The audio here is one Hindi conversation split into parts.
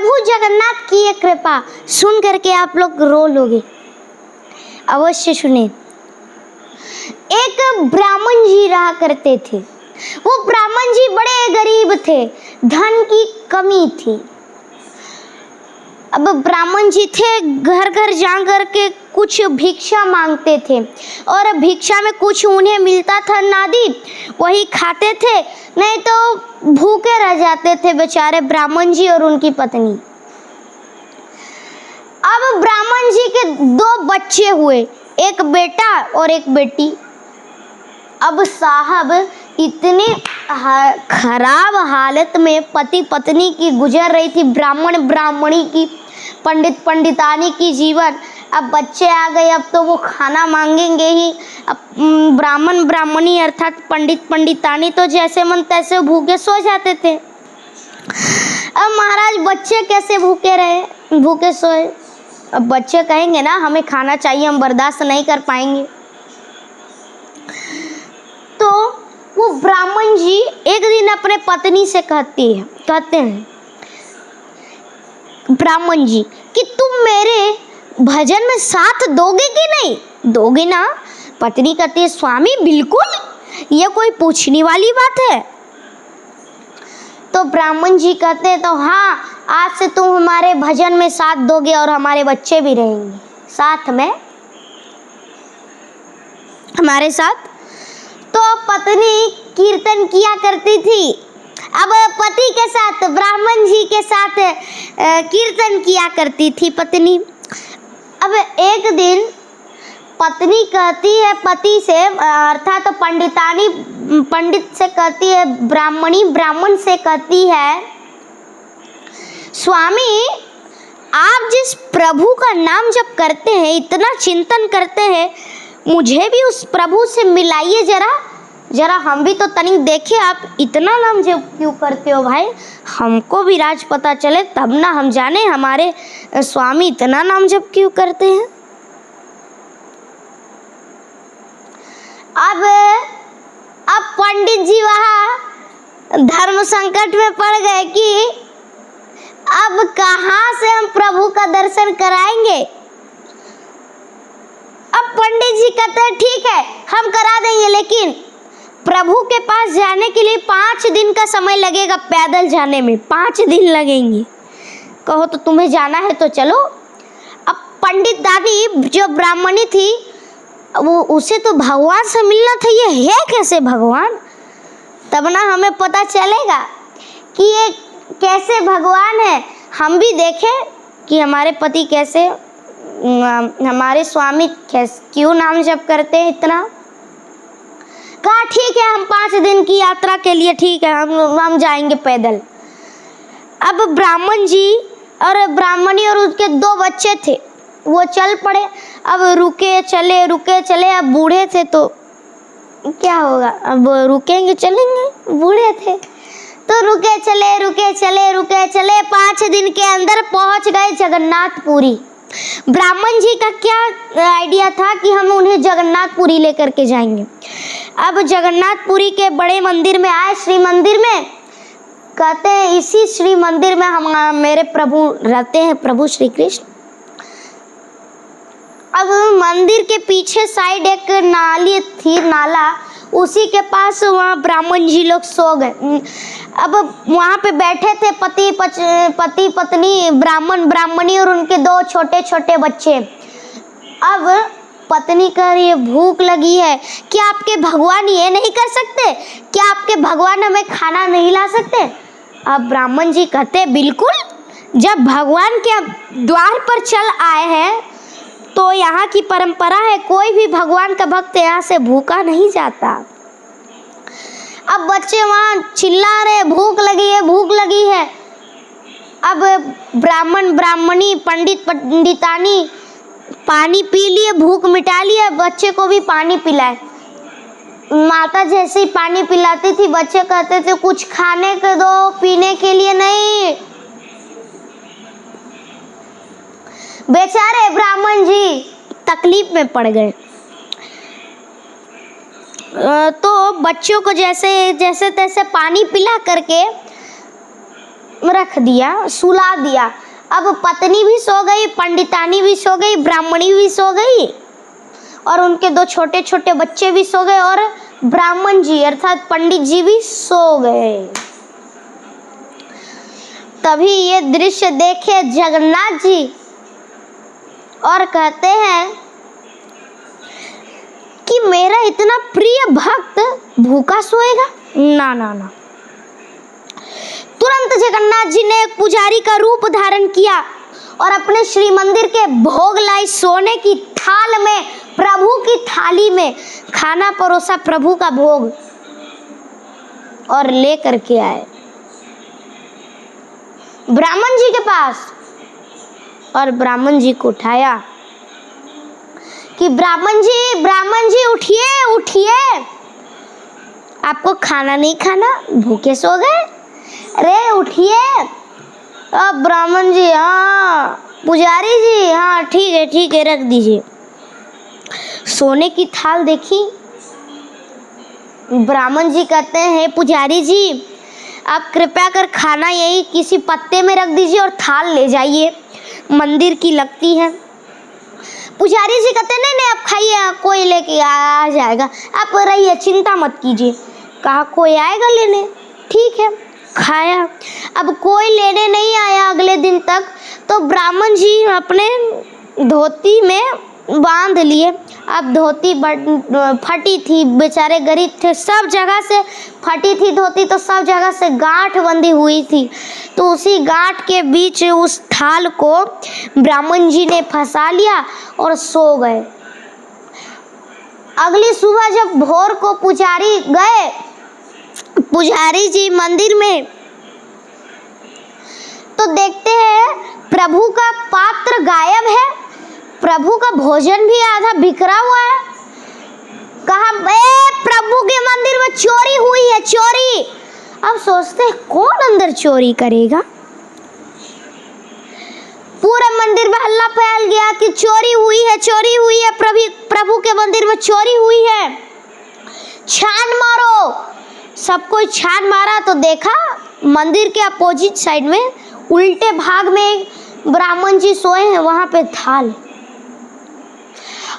प्रभु जगन्नाथ की ये कृपा सुन करके आप लोग रो लोगे। अवश्य सुने। एक ब्राह्मण जी रहा करते थे। वो ब्राह्मण जी बड़े गरीब थे, धन की कमी थी। अब ब्राह्मण जी थे, घर घर जा कर के कुछ भिक्षा मांगते थे और भिक्षा में कुछ उन्हें मिलता था नादी, वही खाते थे, नहीं तो भूखे रह जाते थे बेचारे ब्राह्मण जी और उनकी पत्नी। अब ब्राह्मण जी के 2 बच्चे हुए, एक बेटा और एक बेटी। अब साहब इतने खराब हालत में पति पत्नी की गुजर रही थी, ब्राह्मण ब्राह्मणी की, पंडित पंडितानी की जीवन। अब बच्चे आ गए, अब तो वो खाना मांगेंगे ही। अब ब्राह्मण ब्राह्मणी अर्थात पंडित पंडितानी तो जैसे मन तैसे भूखे सो जाते थे। अब महाराज बच्चे कैसे भूखे रहे, भूखे सोए। अब बच्चे कहेंगे ना हमें खाना चाहिए, हम बर्दाश्त नहीं कर पाएंगे। तो वो ब्राह्मण जी एक दिन अपने पत्नी से कहते हैं ब्राह्मण जी कि तुम मेरे भजन में साथ दोगे कि नहीं? दोगे ना? पत्नी कहती है स्वामी बिल्कुल, ये कोई पूछने वाली बात है। तो ब्राह्मण जी कहते हैं तो हाँ, आज से तुम हमारे भजन में साथ दोगे और हमारे बच्चे भी रहेंगे साथ में हमारे साथ। तो पत्नी कीर्तन किया करती थी। अब पति के साथ, ब्राह्मण जी के साथ कीर्तन किया करती थी पत्नी। अब एक दिन पत्नी कहती है पति से, अर्थात तो पंडित से कहती है, ब्राह्मणी ब्राह्मण से कहती है स्वामी आप जिस प्रभु का नाम जप करते हैं, इतना चिंतन करते हैं, मुझे भी उस प्रभु से मिलाइए जरा हम भी तो तनिक देखे आप इतना नाम जप क्यों करते हो भाई, हमको भी राज पता चले तब ना हम जाने हमारे स्वामी इतना नाम जप क्यों करते हैं। अब पंडित जी वहाँ धर्म संकट में पड़ गए कि अब कहाँ से हम प्रभु का दर्शन कराएंगे। अब पंडित जी कहते हैं ठीक है हम करा देंगे, लेकिन प्रभु के पास जाने के लिए 5 दिन का समय लगेगा, पैदल जाने में 5 दिन लगेंगे। कहो तो तुम्हें जाना है तो चलो। अब पंडित दादी जो ब्राह्मणी थी वो उसे तो भगवान से मिलना था, ये है कैसे भगवान, तब ना हमें पता चलेगा कि ये कैसे भगवान है, हम भी देखें कि हमारे पति कैसे, हमारे स्वामी क्यों नाम जप करते हैं इतना। कहा ठीक है हम 5 दिन की यात्रा के लिए ठीक है हम जाएंगे पैदल। अब ब्राह्मण जी और ब्राह्मणी और उसके 2 बच्चे थे, वो चल पड़े। अब रुके चले, अब बूढ़े थे तो क्या होगा, अब रुकेंगे चलेंगे, बूढ़े थे तो रुके चले 5 दिन के अंदर पहुंच गए जगन्नाथपुरी। ब्राह्मण जी का क्या आइडिया था कि हम उन्हें जगन्नाथपुरी लेकर के जाएंगे। अब जगन्नाथपुरी के बड़े मंदिर में आए, श्री मंदिर में, कहते हैं इसी श्री मंदिर में हम मेरे प्रभु रहते हैं, प्रभु श्री कृष्ण। अब मंदिर के पीछे साइड एक नाली थी, नाला, उसी के पास वहाँ ब्राह्मण जी लोग सो गए। अब वहाँ पे बैठे थे पति पत्नी, ब्राह्मण ब्राह्मणी और उनके 2 छोटे छोटे बच्चे। अब पत्नी कह रही है भूख लगी है, क्या आपके भगवान ये नहीं कर सकते, क्या आपके भगवान हमें खाना नहीं ला सकते। अब ब्राह्मण जी कहते बिल्कुल, जब भगवान के द्वार पर चल आए हैं तो यहाँ की परंपरा है कोई भी भगवान का भक्त यहाँ से भूखा नहीं जाता। अब बच्चे वहाँ चिल्ला रहे भूख लगी है। अब ब्राह्मण ब्राह्मणी पंडित पंडितानी पानी पी लिए, भूख मिटा लिए, बच्चे को भी पानी पिलाए। माता जैसे ही पानी पिलाती थी बच्चे कहते थे कुछ खाने के दो, पीने के लिए नहीं। बेचारे ब्राह्मण जी तकलीफ में पड़ गए। तो बच्चों को जैसे तैसे पानी पिला करके रख दिया, सुला दिया। अब पत्नी भी सो गई, पंडितानी भी सो गई, ब्राह्मणी भी सो गई और उनके 2 छोटे छोटे बच्चे भी सो गए और ब्राह्मण जी अर्थात पंडित जी भी सो गए। तभी ये दृश्य देखे जगन्नाथ जी और कहते हैं कि मेरा इतना प्रिय भक्त भूखा सोएगा? ना ना ना। तुरंत जगन्नाथ जी ने एक पुजारी का रूप धारण किया और अपने श्री मंदिर के भोग लाई सोने की थाल में, प्रभु की थाली में खाना परोसा प्रभु का भोग और ले करके आए ब्राह्मण जी के पास और ब्राह्मण जी को उठाया कि ब्राह्मण जी उठिए उठिए, आपको खाना नहीं खाना, भूखे सो गए? अरे उठिए। अब ब्राह्मण जी हाँ, पुजारी जी हाँ ठीक है रख दीजिए। सोने की थाल देखी, ब्राह्मण जी कहते हैं पुजारी जी आप कृपया कर खाना यही किसी पत्ते में रख दीजिए और थाल ले जाइए, मंदिर की लगती है। पुजारी जी कहते नहीं आप खाइए, कोई लेके आ जाएगा, आप रहिए चिंता मत कीजिए। कहा कोई आएगा लेने, ठीक है खाया। अब कोई लेने नहीं आया अगले दिन तक, तो ब्राह्मण जी अपने धोती में बांध लिए। अब धोती फटी थी, बेचारे गरीब थे, सब जगह से फटी थी धोती, तो सब जगह से गांठ बंधी हुई थी। तो उसी गांठ के बीच उस थाल को ब्राह्मण जी ने फंसा लिया और सो गए। अगली सुबह जब भोर को पुजारी गए, पुजारी जी मंदिर में, तो देखते हैं प्रभु का पात्र गायब है, प्रभु का भोजन भी आधा बिखरा हुआ है। कहा प्रभु के मंदिर में चोरी हुई है, चोरी। अब सोचते हैं कौन अंदर चोरी करेगा। पूरे मंदिर में हल्ला फैल गया कि चोरी हुई है, चोरी हुई है, प्रभु के मंदिर में चोरी हुई है, छान मारो। सब कोई छान मारा तो देखा मंदिर के अपोजिट साइड में उल्टे भाग में ब्राह्मण जी सोए हैं, वहां पे थाल।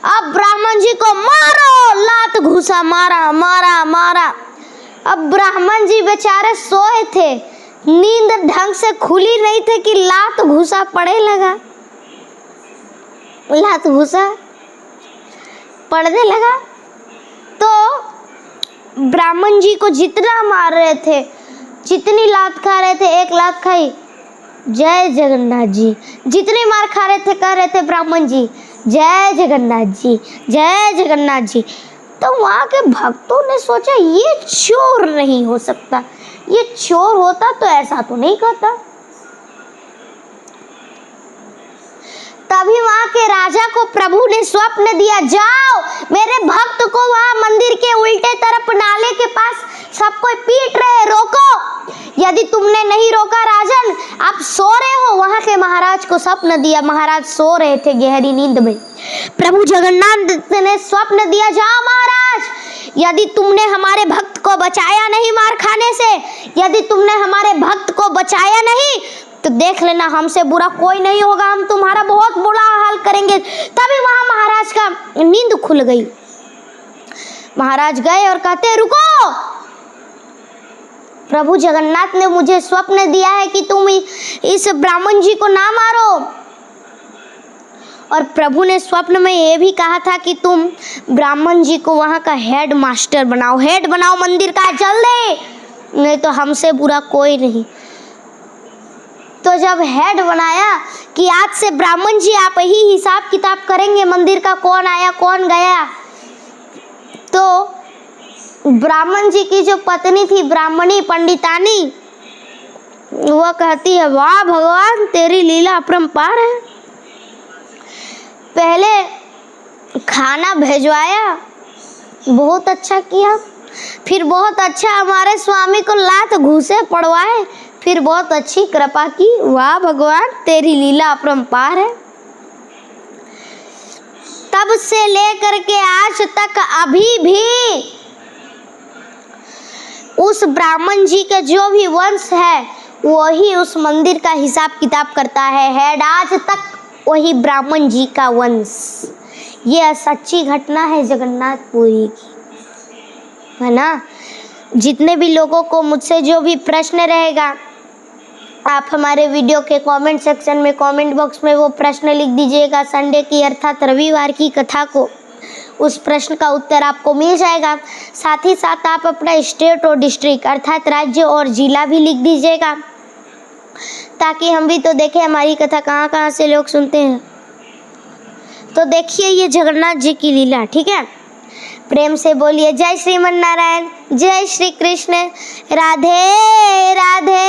अब ब्राह्मण जी को मारो, लात घुसा, मारा मारा मारा। अब ब्राह्मण जी बेचारे सोए थे, नींद ढंग से खुली नहीं थे कि लात घुसा पड़े लगा, लात घुसा पड़ने लगा। तो ब्राह्मण जी को जितना मार रहे थे, जितनी लात खा रहे थे, 1 लात खाई, जय जगन्नाथ जी। जितनी मार खा रहे थे कह रहे थे ब्राह्मण जी जय जगन्नाथ जी, जय जगन्नाथ जी। तो वहाँ के भक्तों ने सोचा ये चोर नहीं हो सकता, ये चोर होता तो ऐसा तो नहीं करता। तभी वहाँ के राजा को प्रभु ने स्वप्न दिया, जाओ मेरे भक्त को वहाँ मंदिर के उल्टे तरफ नाले के पास सब कोई पीट रहे, रोको। यदि तुमने नहीं रोका राजन, आप सो रहे हो। वहाँ के महाराज को स्वप्न दिया, महाराज सो रहे थे गहरी नींद में। प्रभु जगन्नाथ ने स्वप्न दिया, जाओ महाराज, यदि तुमने हमारे भक्त को बचाया नहीं मार खाने से, यदि तुमने हमारे भक्त को बचाया नहीं तो देख लेना हमसे बुरा कोई नहीं होगा, हम तुम्हारा बहुत बुरा हाल करेंगे। तभी वहां महाराज का नींद खुल गई। महाराज गए और कहते रुको, प्रभु जगन्नाथ ने मुझे स्वप्न दिया है कि तुम इस ब्राह्मण जी को ना मारो। और प्रभु ने स्वप्न में ये भी कहा था कि तुम ब्राह्मण जी को वहाँ का हेड मास्टर बनाओ, हेड बनाओ मंदिर का जल्दी, नहीं तो हमसे बुरा कोई नहीं। तो जब हेड बनाया कि आज से ब्राह्मण जी आप ही हिसाब किताब करेंगे मंदिर का, कौन आया कौन गया, तो ब्राह्मण जी की जो पत्नी थी ब्राह्मणी पंडितानी, वह कहती है वाह भगवान तेरी लीला अपरंपार है। पहले खाना भेजवाया, बहुत अच्छा किया, फिर बहुत अच्छा हमारे स्वामी को लात घूसे पड़वाए, फिर बहुत अच्छी कृपा की, वाह भगवान तेरी लीला अपरंपार है। तब से लेकर के आज तक अभी भी उस ब्राह्मण जी के जो भी वंश है वही उस मंदिर का हिसाब किताब करता है। हेड आज तक वही ब्राह्मण जी का वंश। ये सच्ची घटना है जगन्नाथपुरी की, है ना। जितने भी लोगों को मुझसे जो भी प्रश्न रहेगा, आप हमारे वीडियो के कमेंट सेक्शन में, कमेंट बॉक्स में वो प्रश्न लिख दीजिएगा। संडे की अर्थात रविवार की कथा को, उस प्रश्न का उत्तर आपको मिल जाएगा। साथ ही साथ आप अपना स्टेट और डिस्ट्रिक्ट अर्थात राज्य और जिला भी लिख दीजिएगा, ताकि हम भी तो देखें हमारी कथा कहाँ कहाँ से लोग सुनते हैं। तो देखिए ये जगन्नाथ जी की लीला, ठीक है। प्रेम से बोलिए जय श्रीमन नारायण, जय श्री कृष्ण, राधे राधे।